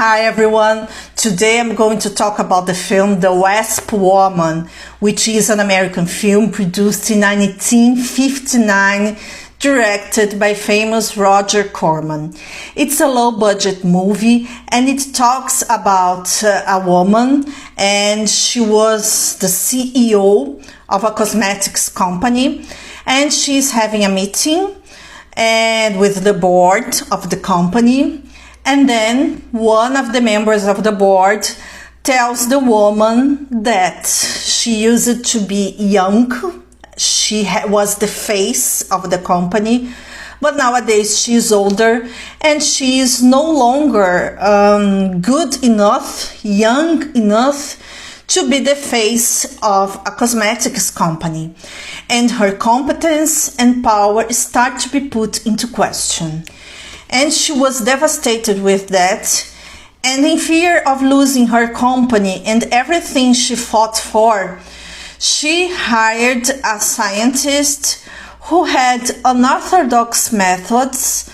Hi everyone, today I'm going to talk about the film The Wasp Woman, which is an American film produced in 1959, directed by famous Roger Corman. It's a low-budget movie and it talks about a woman, and she was the CEO of a cosmetics company, and she's having a meeting and with the board of the company. And then one of the members of the board tells the woman that she used to be young. She was the face of the company, but nowadays she is older and she is no longer good enough, young enough to be the face of a cosmetics company. And her competence and power start to be put into question. And she was devastated with that, and in fear of losing her company and everything she fought for, she hired a scientist who had unorthodox methods,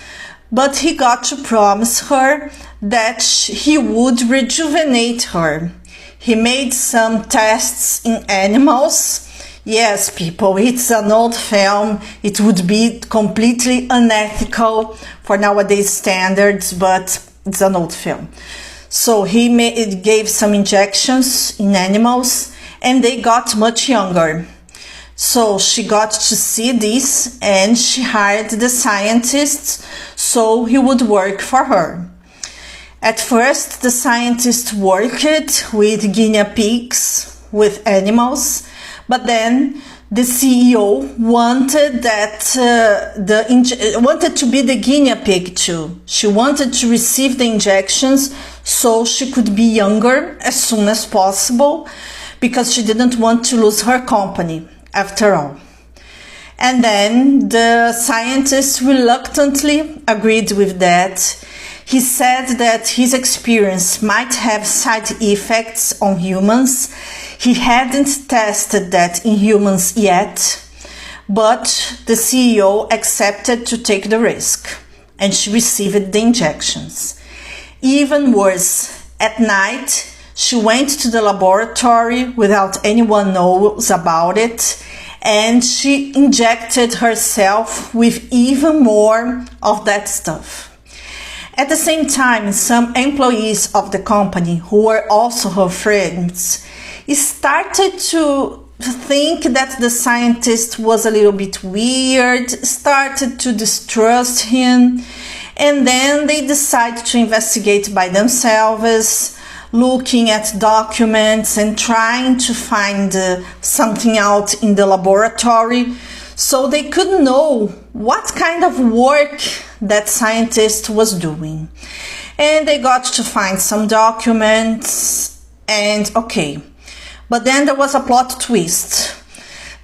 but he got to promise her that he would rejuvenate her. He made some tests in animals. Yes, people, it's an old film. It would be completely unethical for nowadays standards, but it's an old film. So he gave some injections in animals and they got much younger. So she got to see this and she hired the scientist so he would work for her. At first, the scientist worked with guinea pigs, with animals, but then the CEO wanted wanted to be the guinea pig too. She wanted to receive the injections so she could be younger as soon as possible, because she didn't want to lose her company after all. And then the scientist reluctantly agreed with that. He said that his experience might have side effects on humans. He hadn't tested that in humans yet, but the CEO accepted to take the risk, and she received the injections. Even worse, at night, she went to the laboratory without anyone knows about it, and she injected herself with even more of that stuff. At the same time, some employees of the company, who were also her friends, started to think that the scientist was a little bit weird, started to distrust him, and then they decided to investigate by themselves, looking at documents and trying to find something out in the laboratory, so they could know what kind of work that scientist was doing. And they got to find some documents, and okay. But then there was a plot twist.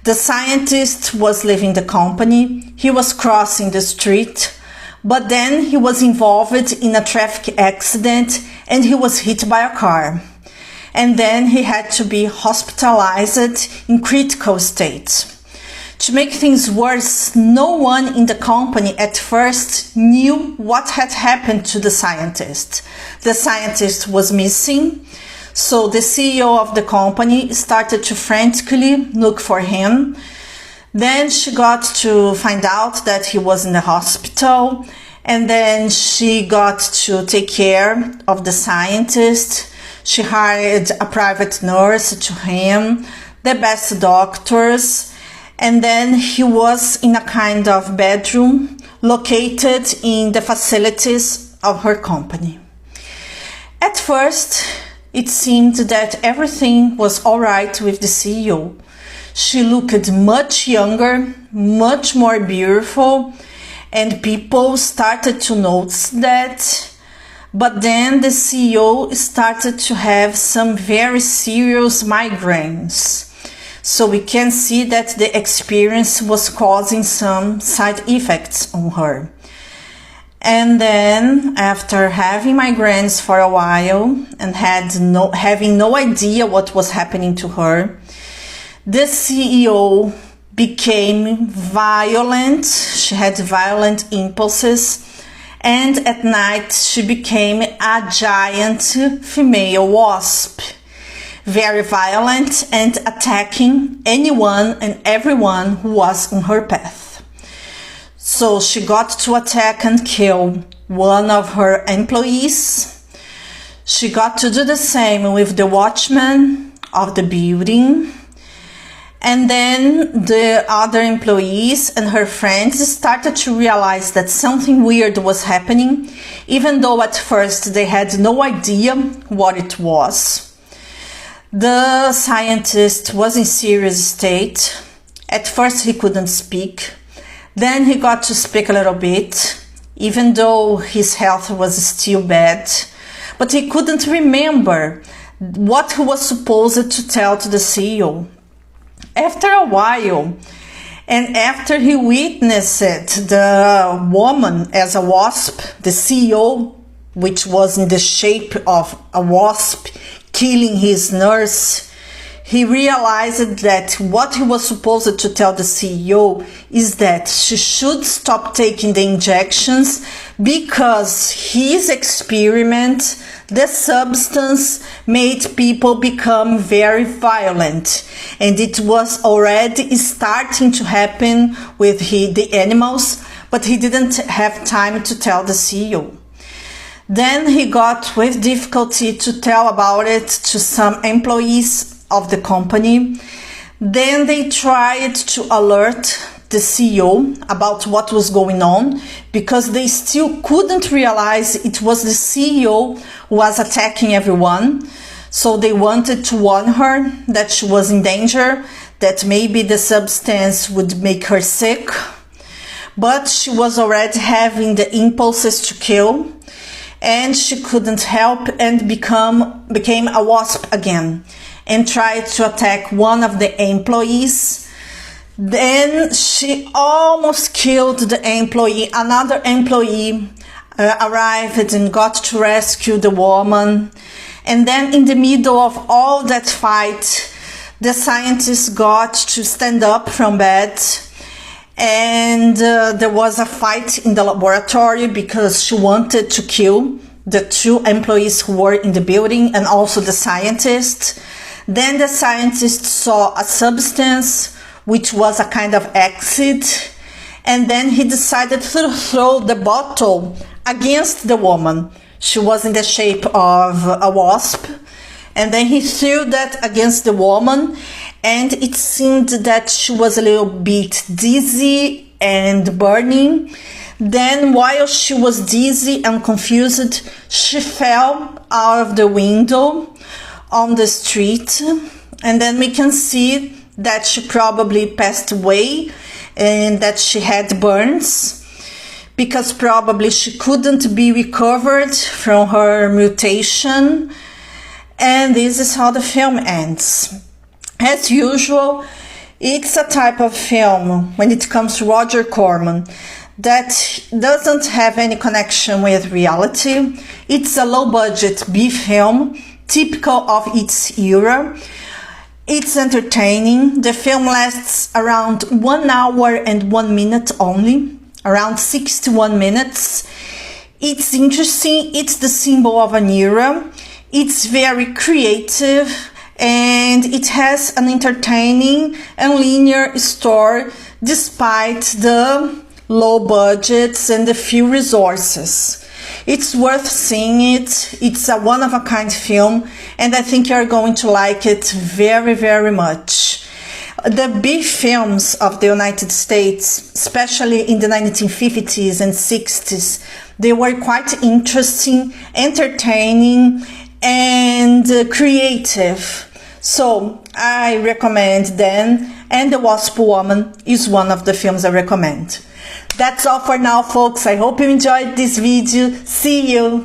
The scientist was leaving the company, he was crossing the street, but then he was involved in a traffic accident and he was hit by a car. And then he had to be hospitalized in critical state. To make things worse, no one in the company at first knew what had happened to the scientist. The scientist was missing, so the CEO of the company started to frantically look for him. Then she got to find out that he was in the hospital, and then she got to take care of the scientist. She hired a private nurse to him, the best doctors, and then he was in a kind of bedroom located in the facilities of her company. At first, it seemed that everything was all right with the CEO. She looked much younger, much more beautiful, and people started to notice that. But then the CEO started to have some very serious migraines. So we can see that the experience was causing some side effects on her. And then, after having migraines for a while and having no idea what was happening to her, the CEO became violent. She had violent impulses, and at night she became a giant female wasp, very violent and attacking anyone and everyone who was in her path. So she got to attack and kill one of her employees. She got to do the same with the watchman of the building. And then the other employees and her friends started to realize that something weird was happening, even though at first they had no idea what it was. The scientist was in serious state. At first he couldn't speak. Then he got to speak a little bit, even though his health was still bad. But he couldn't remember what he was supposed to tell to the CEO. After a while, and after he witnessed the woman as a wasp, the CEO, which was in the shape of a wasp, killing his nurse, he realized that what he was supposed to tell the CEO is that she should stop taking the injections because his experiment, the substance, made people become very violent. And it was already starting to happen with the animals, but he didn't have time to tell the CEO. Then he got with difficulty to tell about it to some employees of the company. Then they tried to alert the CEO about what was going on because they still couldn't realize it was the CEO who was attacking everyone. So they wanted to warn her that she was in danger, that maybe the substance would make her sick. But she was already having the impulses to kill, and she couldn't help and became a wasp again and tried to attack one of the employees. Then she almost killed the employee. Another employee arrived and got to rescue the woman. And then in the middle of all that fight, the scientist got to stand up from bed. And there was a fight in the laboratory because she wanted to kill the two employees who were in the building and also the scientist. Then the scientist saw a substance which was a kind of acid, and then he decided to throw the bottle against the woman. She was in the shape of a wasp, and then he threw that against the woman, and it seemed that she was a little bit dizzy and burning. Then while she was dizzy and confused, she fell out of the window on the street, and then we can see that she probably passed away and that she had burns because probably she couldn't be recovered from her mutation. And this is how the film ends. As usual, it's a type of film, when it comes to Roger Corman, that doesn't have any connection with reality. It's a low-budget B film, typical of its era. It's entertaining. The film lasts around 1 hour and 1 minute only, around 61 minutes. It's interesting. It's the symbol of an era. It's very creative, and it has an entertaining and linear story despite the low budgets and the few resources. It's worth seeing it. It's a one-of-a-kind film, and I think you're going to like it very, very much. The B films of the United States, especially in the 1950s and 60s, they were quite interesting, entertaining, and creative. So I recommend them, and The Wasp Woman is one of the films I recommend. That's all for now, folks. I hope you enjoyed this video. See you!